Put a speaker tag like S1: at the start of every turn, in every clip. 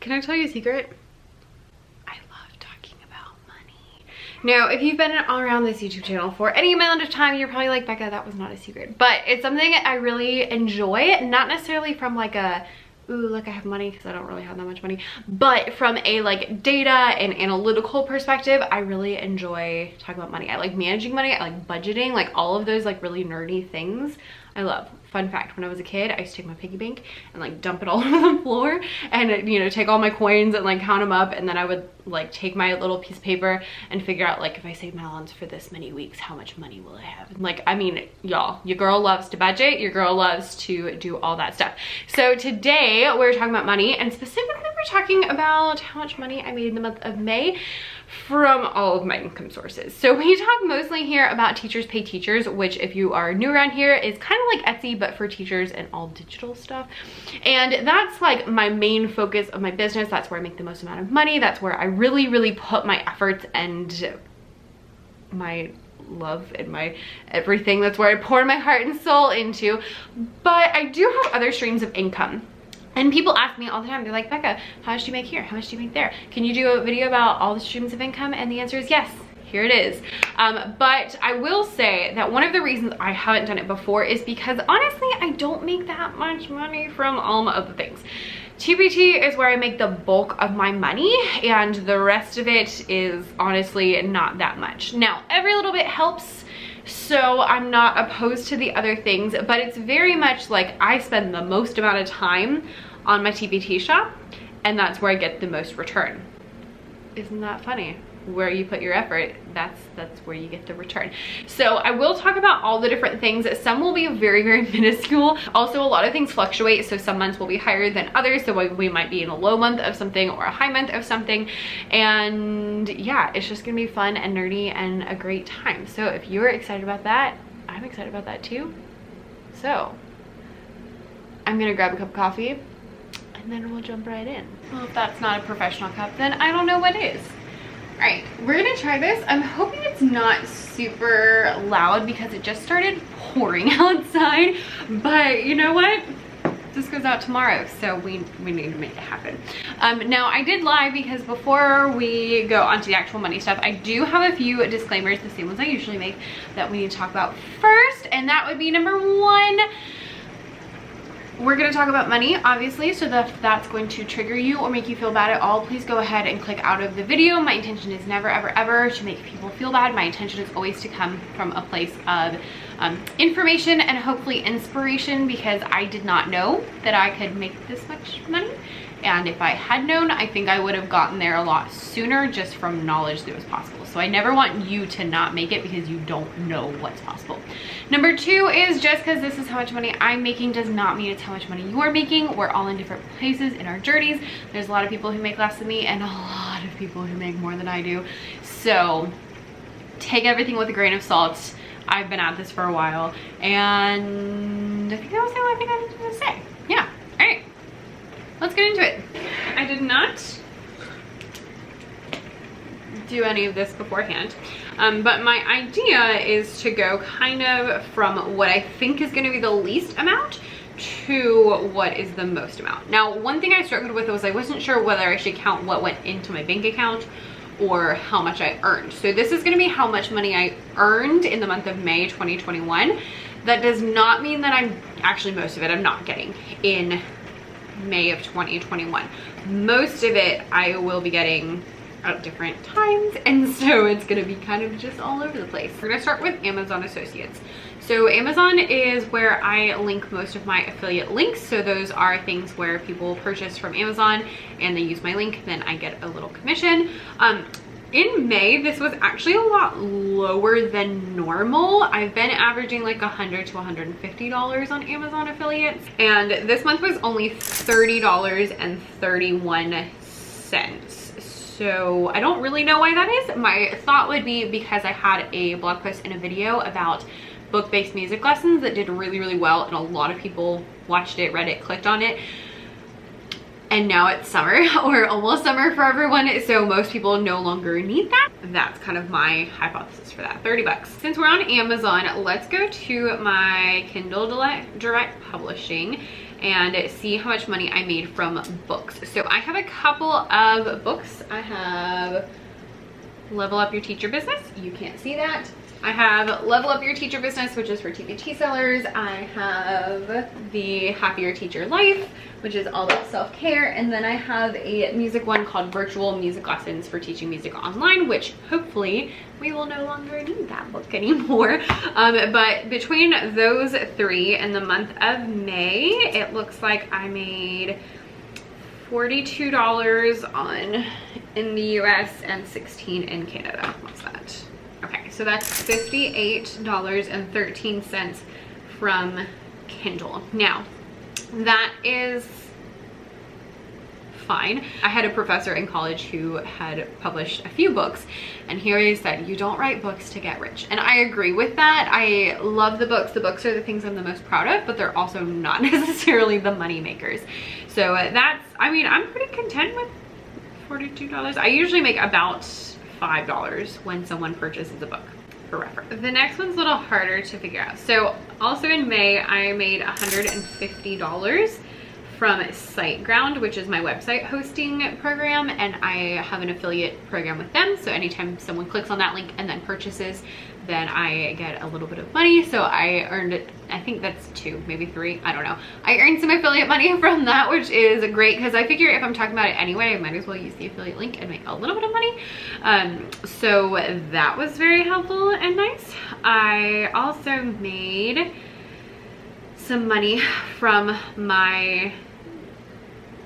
S1: Can I tell you a secret? I love talking about money. Now, if you've been all around this YouTube channel for any amount of time, you're probably like, Becca, that was not a secret. But it's something I really enjoy, not necessarily from like a, ooh, look, I have money, because I don't really have that much money, but from a like data and analytical perspective, I really enjoy talking about money. I like managing money, I like budgeting, like all of those like really nerdy things I love. Fun fact, when I was a kid, I used to take my piggy bank and like dump it all over the floor and, you know, take all my coins and like count them up, and then I would like take my little piece of paper and figure out like, if I save my allowance for this many weeks, how much money will I have? And like, I mean, y'all, your girl loves to budget, your girl loves to do all that stuff. So today we're talking about money, and specifically we're talking about how much money I made in the month of May from all of my income sources. So we talk mostly here about Teachers Pay Teachers, which if you are new around here is kind of like Etsy, but for teachers and all digital stuff. And that's like my main focus of my business. That's where I make the most amount of money. That's where I really put my efforts and my love and my everything. That's where I pour my heart and soul into. But I do have other streams of income. And people ask me all the time, they're like, Becca, how much do you make here? How much do you make there? Can you do a video about all the streams of income? And the answer is yes. Here it is. But I will say that one of the reasons I haven't done it before is because honestly, I don't make that much money from all my other things. TPT is where I make the bulk of my money, and the rest of it is honestly not that much. Now, every little bit helps, so I'm not opposed to the other things, but it's very much like I spend the most amount of time on my TPT shop, and that's where I get the most return. Isn't that funny? Where you put your effort, that's where you get the return. So I will talk about all the different things. Some will be very minuscule. Also, a lot of things fluctuate, so some months will be higher than others, so we might be in a low month of something or a high month of something. And yeah, it's just gonna be fun and nerdy and a great time. So if you're excited about that, I'm excited about that too. So I'm gonna grab a cup of coffee and then we'll jump right in. Well, if that's not a professional cup, then I don't know what is. All right, we're gonna try this. I'm hoping it's not super loud because it just started pouring outside, but you know what? This goes out tomorrow, so we need to make it happen. Now, I did lie because before we go on to the actual money stuff, I do have a few disclaimers, the same ones I usually make, that we need to talk about first, and that would be number one. We're going to talk about money, obviously, so if that's going to trigger you or make you feel bad at all, please go ahead and click out of the video. My intention is never, ever to make people feel bad. My intention is always to come from a place of information and hopefully inspiration, because I did not know that I could make this much money. And if I had known, I think I would have gotten there a lot sooner just from knowledge that it was possible. So I never want you to not make it because you don't know what's possible. Number two is, just because this is how much money I'm making does not mean it's how much money you are making. We're all in different places in our journeys. There's a lot of people who make less than me and a lot of people who make more than I do. So take everything with a grain of salt. I've been at this for a while, and I think that was the only thing I was going to say. Yeah, all right. Let's get into it. I did not do any of this beforehand, but my idea is to go kind of from what I think is going to be the least amount to what is the most amount. Now, one thing I struggled with was I wasn't sure whether I should count what went into my bank account or how much I earned. So this is going to be how much money I earned in the month of May 2021. That does not mean that I'm actually, most of it I'm not getting in May of 2021. Most of it I will be getting at different times, and so it's gonna be kind of just all over the place. We're gonna start with Amazon Associates. So Amazon is where I link most of my affiliate links. So those are things where people purchase from Amazon and they use my link, then I get a little commission. In May, this was actually a lot lower than normal. I've been averaging like $100 to $150 on Amazon affiliates, and this month was only $30.31. So I don't really know why that is. My thought would be because I had a blog post and a video about book-based music lessons that did really well, and a lot of people watched it, read it, clicked on it. And now it's summer, or almost summer for everyone, so most people no longer need that. That's kind of my hypothesis for that, 30 bucks. Since we're on Amazon, let's go to my Kindle Direct Publishing. and see how much money I made from books. So I have a couple of books. I have Level Up Your Teacher Business. You can't see that. I have Level Up Your Teacher Business, which is for TPT sellers. I have the Happier Teacher Life, which is all about self-care. And then I have a music one called Virtual Music Lessons for Teaching Music Online, which hopefully we will no longer need that book anymore. But between those three in the month of May, it looks like I made $42 in the US and $16 in Canada. What's that? Okay, so that's $58.13 from Kindle. Now, that is fine. I had a professor in college who had published a few books, and here he said, you don't write books to get rich. And I agree with that. I love the books. The books are the things I'm the most proud of, but they're also not necessarily the money makers. So that's, I mean, I'm pretty content with $42. I usually make about $5 when someone purchases a book, for reference. The next one's a little harder to figure out. So also in May, I made $150 from SiteGround, which is my website hosting program, and I have an affiliate program with them. So anytime someone clicks on that link and then purchases, then I get a little bit of money. So I earned it, I think that's 2, maybe 3, I don't know. I earned some affiliate money from that, which is great because I figure if I'm talking about it anyway, I might as well use the affiliate link and make a little bit of money. So that was very helpful and nice. I also made some money from my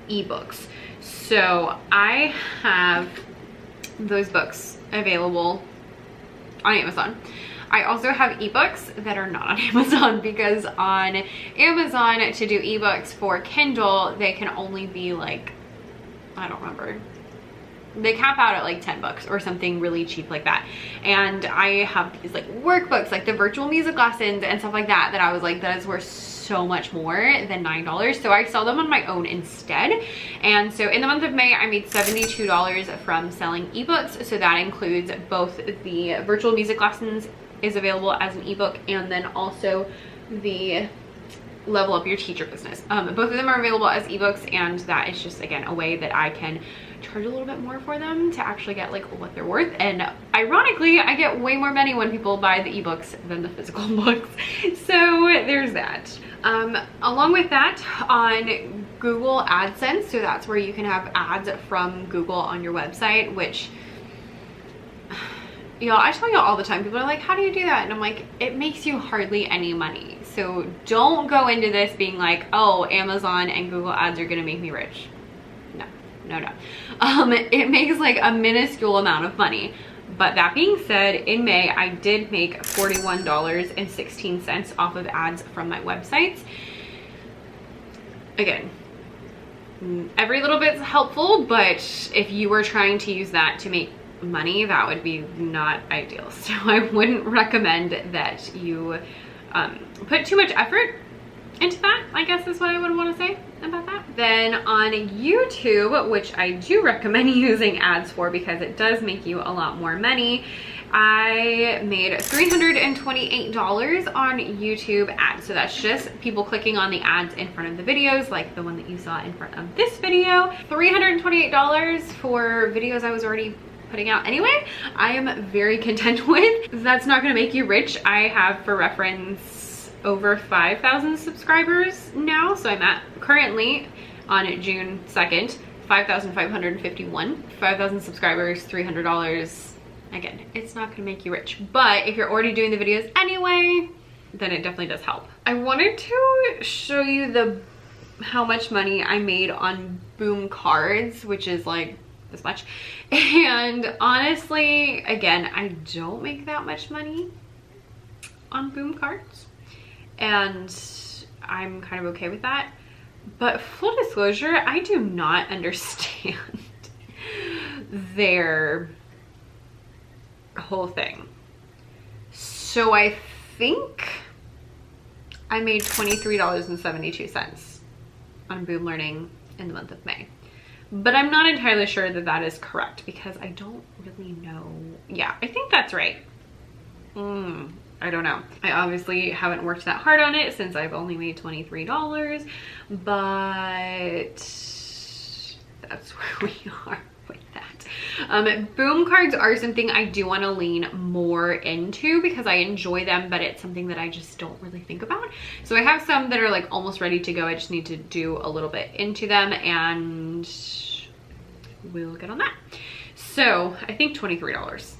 S1: ebooks. So I have those books available on Amazon. I also have ebooks that are not on Amazon because on Amazon to do ebooks for Kindle, they can only be like, I don't remember. They cap out at like 10 bucks or something really cheap like that. And I have these like workbooks, like the virtual music lessons and stuff like that, that I was like, that is worth so much more than $9. So I sell them on my own instead. And so in the month of May, I made $72 from selling ebooks. So that includes both the virtual music lessons is available as an ebook, and then also the Level Up Your Teacher Business. Both of them are available as ebooks, and that is just, again, a way that I can charge a little bit more for them to actually get like what they're worth. And ironically, I get way more money when people buy the ebooks than the physical books. So there's that. Along with that, on Google AdSense, so that's where you can have ads from Google on your website, which, y'all, I tell y'all all the time, people are like, how do you do that? And I'm like, it makes you hardly any money. So don't go into this being like, oh, Amazon and Google ads are gonna make me rich. No. It makes like a minuscule amount of money. But that being said, in May, I did make $41.16 off of ads from my websites. Again, every little bit's helpful, but if you were trying to use that to make money, that would be not ideal. So I wouldn't recommend that you put too much effort into that, I guess is what I would want to say about that. Then on YouTube, which I do recommend using ads for because it does make you a lot more money, I made $328 on YouTube ads. So that's just people clicking on the ads in front of the videos, like the one that you saw in front of this video. $328 for videos I was already putting out anyway. I am very content with. That's not gonna make you rich. I have, for reference, over 5,000 subscribers now. So I'm at currently on June 2nd, 5,551. 5,000 subscribers, $300. Again, it's not gonna make you rich, but if you're already doing the videos anyway, then it definitely does help. I wanted to show you how much money I made on Boom cards, which is like this much. And honestly, again, I don't make that much money on Boom cards, and I'm kind of okay with that. But full disclosure, I do not understand their whole thing. So I think I made $23.72 on Boom Learning in the month of May. But I'm not entirely sure that that is correct because I don't really know. Yeah, I think that's right. I don't know. I obviously haven't worked that hard on it since I've only made $23, but that's where we are with that. Boom cards are something I do want to lean more into because I enjoy them, but it's something that I just don't really think about. So I have some that are like almost ready to go. I just need to do a little bit into them and we'll get on that. So I think $23.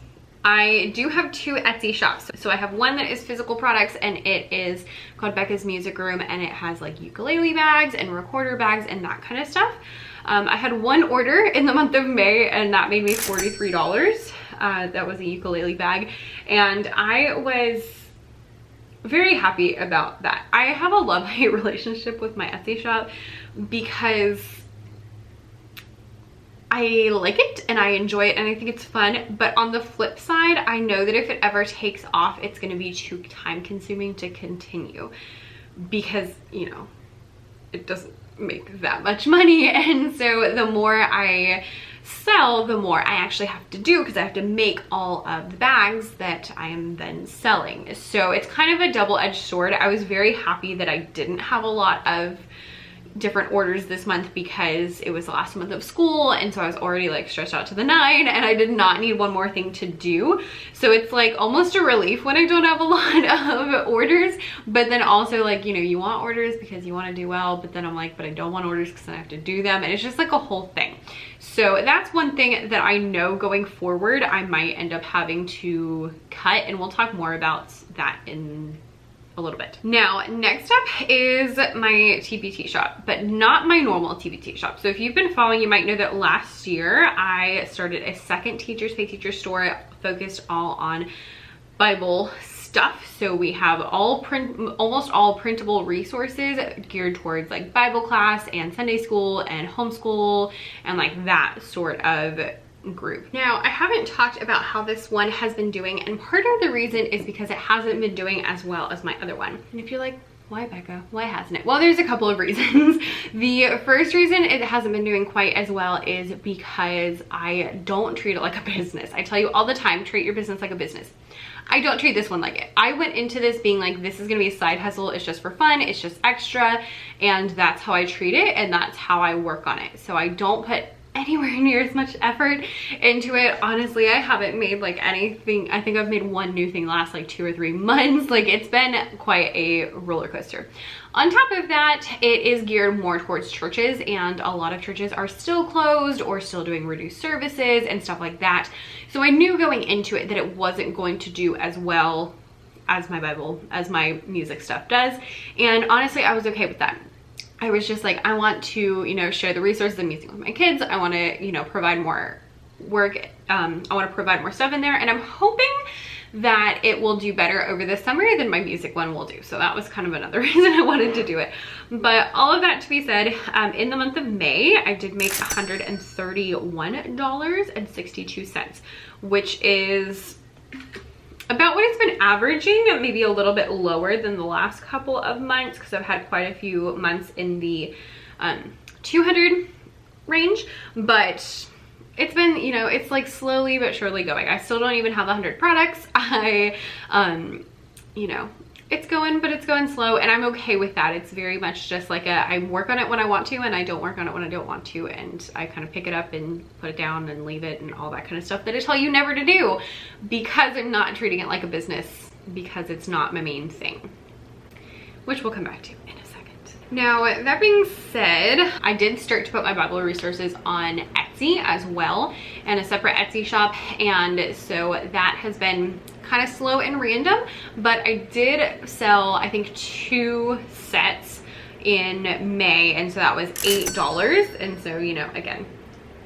S1: I do have 2 Etsy shops. So I have one that is physical products and it is called Becca's Music Room, and it has like ukulele bags and recorder bags and that kind of stuff. I had one order in the month of May and that made me $43. That was a ukulele bag and I was very happy about that. I have a love-hate relationship with my Etsy shop because I like it and I enjoy it and I think it's fun, but on the flip side, I know that if it ever takes off, it's going to be too time consuming to continue because, you know, it doesn't make that much money. And so the more I sell, the more I actually have to do because I have to make all of the bags that I am then selling. So it's kind of a double-edged sword. I was very happy that I didn't have a lot of different orders this month because it was the last month of school and so I was already like stretched out to the 9 and I did not need one more thing to do. So it's like almost a relief when I don't have a lot of orders, but then also like, you know, you want orders because you want to do well, but then I'm like, but I don't want orders because I have to do them, and it's just like a whole thing. So that's one thing that I know going forward I might end up having to cut, and we'll talk more about that in a little bit. Now, next up is my TPT shop, but not my normal TPT shop. So if you've been following, you might know that last year I started a second Teachers Pay Teacher store focused all on Bible stuff. So we have almost all printable resources geared towards like Bible class and Sunday school and homeschool and like that sort of group. Now, I haven't talked about how this one has been doing, and part of the reason is because it hasn't been doing as well as my other one. And if you're like, why, Becca? Why hasn't it? Well, there's a couple of reasons. The first reason it hasn't been doing quite as well is because I don't treat it like a business. I tell you all the time, treat your business like a business. I don't treat this one like it. I went into this being like, this is gonna be a side hustle. It's just for fun. It's just extra. And that's how I treat it. And that's how I work on it. So I don't put anywhere near as much effort into it. Honestly, I haven't made like anything. I think I've made one new thing last like 2 or 3 months. Like, it's been quite a roller coaster. On top of that, it is geared more towards churches, and a lot of churches are still closed or still doing reduced services and stuff like that. So I knew going into it that it wasn't going to do as well as my Bible, as my music stuff does. And honestly, I was okay with that. I was just like, I want to, you know, share the resources I'm using with my kids. I want to, you know, provide more work. I want to provide more stuff in there. And I'm hoping that it will do better over the summer than my music one will do. So that was kind of another reason I wanted to do it. But all of that to be said, in the month of May, I did make $131.62, which is about what it's been averaging, maybe a little bit lower than the last couple of months because I've had quite a few months in the 200 range, but it's been, you know, it's like slowly but surely going. I still don't even have 100 products. You know, it's going, but it's going slow, and I'm okay with that. It's very much just like I work on it when I want to, and I don't work on it when I don't want to, and I kind of pick it up and put it down and leave it and all that kind of stuff that I tell you never to do because I'm not treating it like a business, because it's not my main thing, which we'll come back to in a second. Now, that being said, I did start to put my Bible resources on Etsy as well, and a separate Etsy shop, and so that has been kind of slow and random, but I did sell, I think, 2 sets in May, and so that was $8, and so, you know, again,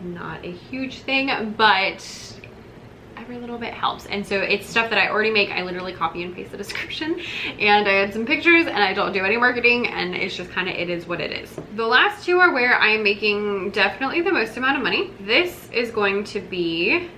S1: not a huge thing, but every little bit helps. And so it's stuff that I already make. I literally copy and paste the description, and I had some pictures, and I don't do any marketing, and it's just kind of, it is what it is. The last 2 are where I am making definitely the most amount of money. This is going to be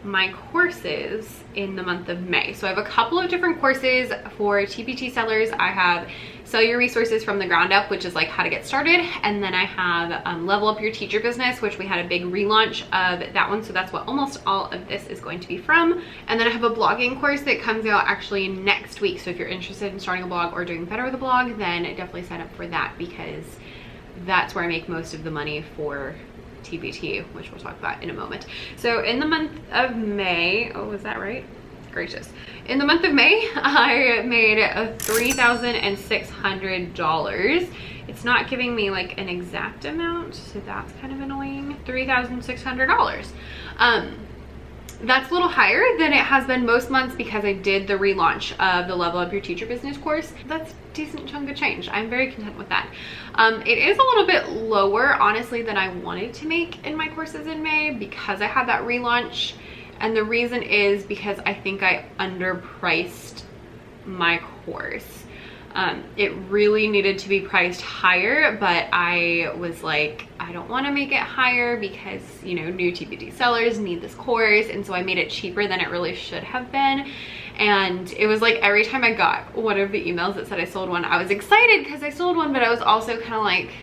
S1: my courses in the month of May. So I have a couple of different courses for TPT sellers. I have Sell Your Resources from the Ground Up, which is like how to get started. And then I have Level Up Your Teacher Business, which we had a big relaunch of that one. So that's what almost all of this is going to be from. And then I have a blogging course that comes out actually next week. So if you're interested in starting a blog or doing better with a blog, then definitely sign up for that, because that's where I make most of the money for TPT, which we'll talk about in a moment. So in the month of May, oh, is that right? Gracious. In the month of May, I made $3,600. It's not giving me like an exact amount, so that's kind of annoying. $3,600. That's a little higher than it has been most months because I did the relaunch of the Level Up Your Teacher Business course. That's a decent chunk of change. I'm very content with that. It is a little bit lower, honestly, than I wanted to make in my courses in May because I had that relaunch. And the reason is because I think I underpriced my course. It really needed to be priced higher, but I was like, I don't want to make it higher because, you know, new TPT sellers need this course. And so I made it cheaper than it really should have been. And it was like every time I got one of the emails that said I sold one, I was excited because I sold one, but I was also kind of like,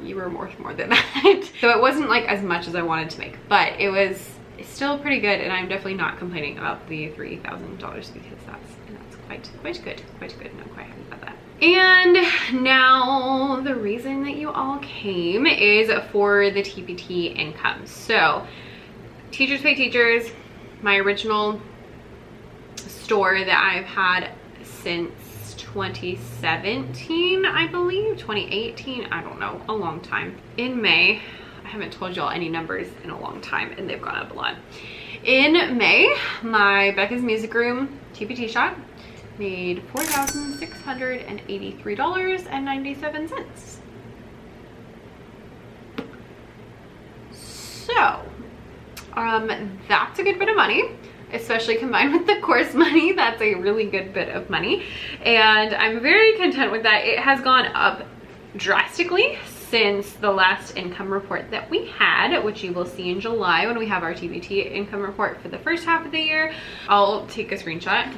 S1: you were worth more than that. So it wasn't like as much as I wanted to make, but it was still pretty good. And I'm definitely not complaining about the $3,000 because that's quite good. I'm quite happy about that. And now the reason that you all came is for the TPT income. So Teachers Pay Teachers, my original store that I've had since 2017, I believe, 2018, I don't know, a long time. In May, I haven't told y'all any numbers in a long time and they've gone up a lot. In May, my Becca's Music Room TPT shop made $4,683.97. So, that's a good bit of money, especially combined with the course money. That's a really good bit of money. And I'm very content with that. It has gone up drastically since the last income report that we had, which you will see in July when we have our TPT income report for the first half of the year. I'll take a screenshot.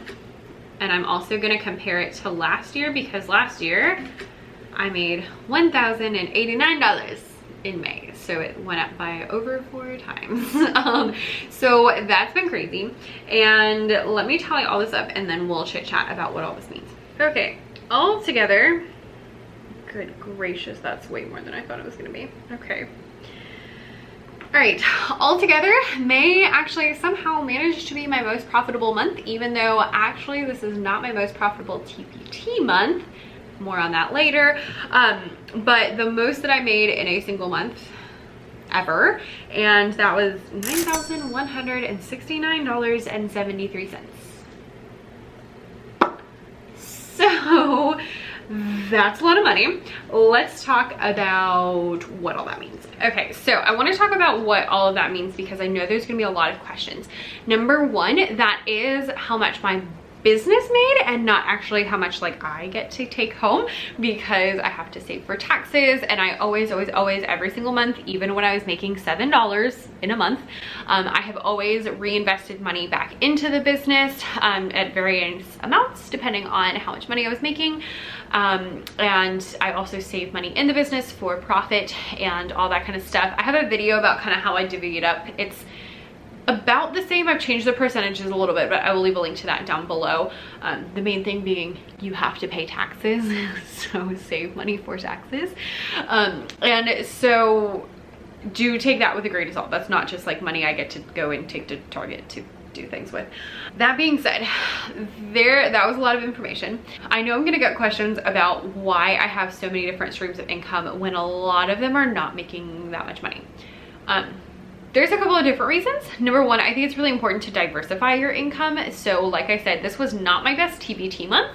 S1: And I'm also gonna compare it to last year because last year I made $1,089 in May. So it went up by over 4 times. So that's been crazy. And let me tally all this up and then we'll chit chat about what all this means. Okay, all together, good gracious, that's way more than I thought it was gonna be. Okay. All right, altogether, May actually somehow managed to be my most profitable month, even though actually this is not my most profitable TPT month. More on that later. But the most that I made in a single month ever, and that was $9,169.73. So that's a lot of money. Let's talk about what all that means. Okay, so I want to talk about what all of that means because I know there's going to be a lot of questions. Number one, that is how much my business made and not actually how much like I get to take home because I have to save for taxes. And I always every single month, even when I was making $7 in a month, I have always reinvested money back into the business at various amounts depending on how much money I was making. And I also save money in the business for profit and all that kind of stuff. I have a video about kind of how I divvy it up. It's about the same. I've changed the percentages a little bit, but I will leave a link to that down below. The main thing being you have to pay taxes, so save money for taxes. And so do take that with a grain of salt. That's not just like money I get to go and take to Target to do things with. That being said, that was a lot of information. I know I'm gonna get questions about why I have so many different streams of income when a lot of them are not making that much money. There's a couple of different reasons. Number one, I think it's really important to diversify your income. So like I said, this was not my best TPT month,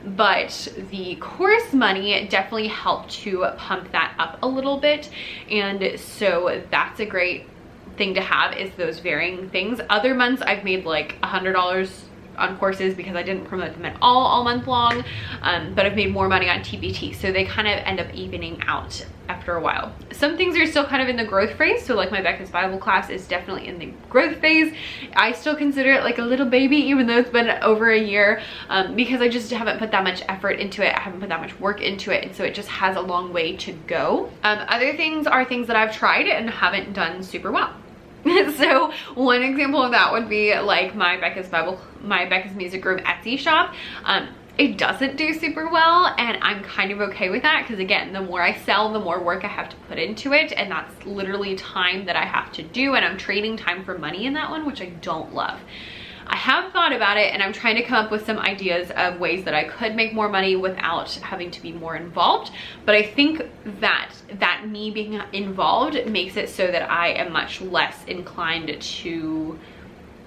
S1: but the course money definitely helped to pump that up a little bit. And so that's a great thing to have, is those varying things. Other months I've made like $100 on courses because I didn't promote them at all month long, but I've made more money on TPT, so they kind of end up evening out after a while. Some things are still kind of in the growth phase, so like my Becca's Bible class is definitely in the growth phase. I still consider it like a little baby, even though it's been over a year, because I just haven't put that much effort into it. I haven't put that much work into it, and so it just has a long way to go. Other things are things that I've tried and haven't done super well. So one example of that would be like my Becca's Music Room Etsy shop. It doesn't do super well, and I'm kind of okay with that because, again, the more I sell, the more work I have to put into it, and that's literally time that I have to do, and I'm trading time for money in that one, which I don't love. I have thought about it, and I'm trying to come up with some ideas of ways that I could make more money without having to be more involved, but I think that me being involved makes it so that I am much less inclined to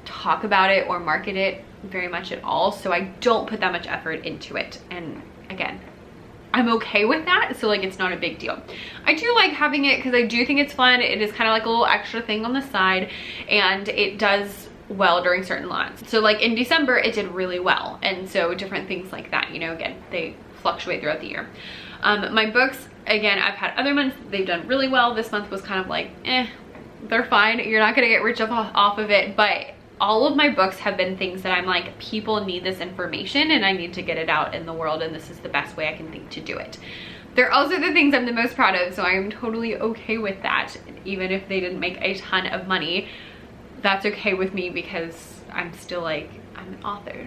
S1: talk about it or market it very much at all, so I don't put that much effort into it. And again, I'm okay with that, so like it's not a big deal. I do like having it because I do think it's fun. It is kind of like a little extra thing on the side, and it does well during certain months. So like in December it did really well, and so different things like that, you know, again, they fluctuate throughout the year. My books, again, I've had other months they've done really well. This month was kind of like they're fine, you're not gonna get rich off of it, but all of my books have been things that I'm like, people need this information and I need to get it out in the world, and this is the best way I can think to do it. They're also the things I'm the most proud of, so I'm totally okay with that. Even if they didn't make a ton of money, that's okay with me because I'm still like, I'm an author.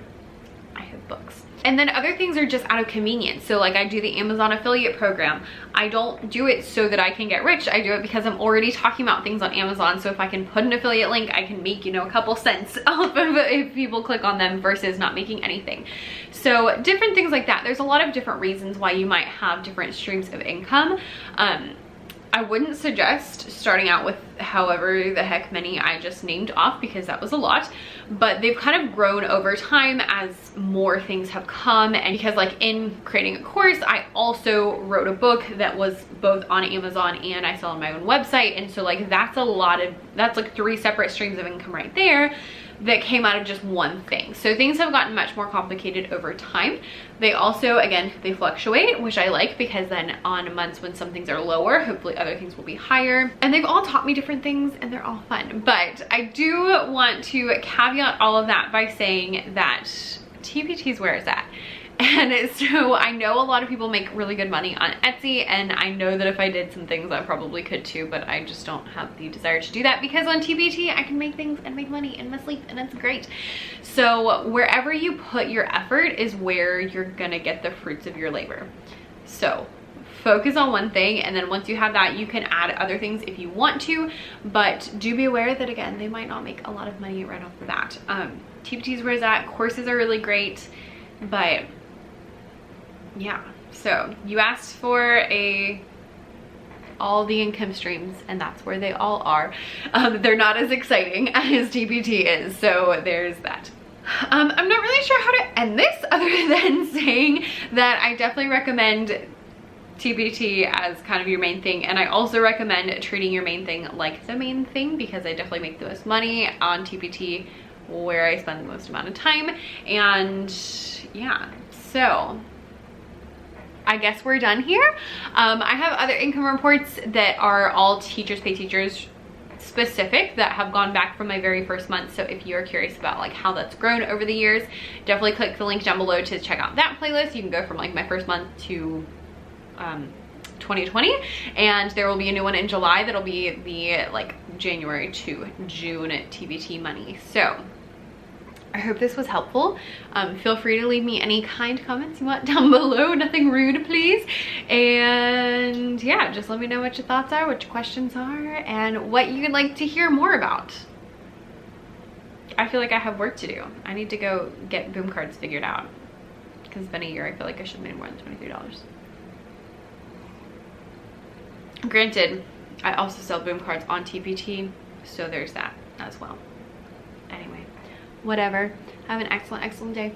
S1: I have books. And then other things are just out of convenience. So like I do the Amazon affiliate program. I don't do it so that I can get rich. I do it because I'm already talking about things on Amazon. So if I can put an affiliate link, I can make, you know, a couple cents off of it if people click on them versus not making anything. So different things like that. There's a lot of different reasons why you might have different streams of income. I wouldn't suggest starting out with however the heck many I just named off because that was a lot, but they've kind of grown over time as more things have come. And because like in creating a course, I also wrote a book that was both on Amazon and I sell on my own website, and so like that's like 3 separate streams of income right there that came out of just one thing. So things have gotten much more complicated over time. They also, again, they fluctuate, which I like because then on months when some things are lower, hopefully other things will be higher. And they've all taught me different things and they're all fun. But I do want to caveat all of that by saying that TPT is where it's at. And so I know a lot of people make really good money on Etsy, and I know that if I did some things I probably could too, but I just don't have the desire to do that because on TPT I can make things and make money in my sleep, and it's great. So wherever you put your effort is where you're gonna get the fruits of your labor. So focus on one thing, and then once you have that, you can add other things if you want to, but do be aware that again, they might not make a lot of money right off the bat. TPT is where it's at. Courses are really great, but yeah, so you asked for all the income streams, and that's where they all are. They're not as exciting as TPT is, so there's that. I'm not really sure how to end this other than saying that I definitely recommend TPT as kind of your main thing, and I also recommend treating your main thing like the main thing because I definitely make the most money on TPT, where I spend the most amount of time. And yeah, so I guess we're done here. I have other income reports that are all Teachers Pay Teachers specific that have gone back from my very first month. So if you're curious about like how that's grown over the years, definitely click the link down below to check out that playlist. You can go from like my first month to 2020, and there will be a new one in July that'll be the like January to June TBT money. So I hope this was helpful. Feel free to leave me any kind comments you want down below. Nothing rude, please. And yeah, just let me know what your thoughts are, what your questions are, and what you'd like to hear more about. I feel like I have work to do. I need to go get boom cards figured out because it's been a year. I feel like I should have made more than $23. Granted, I also sell boom cards on TPT, so there's that as well. Anyway, whatever. Have an excellent day.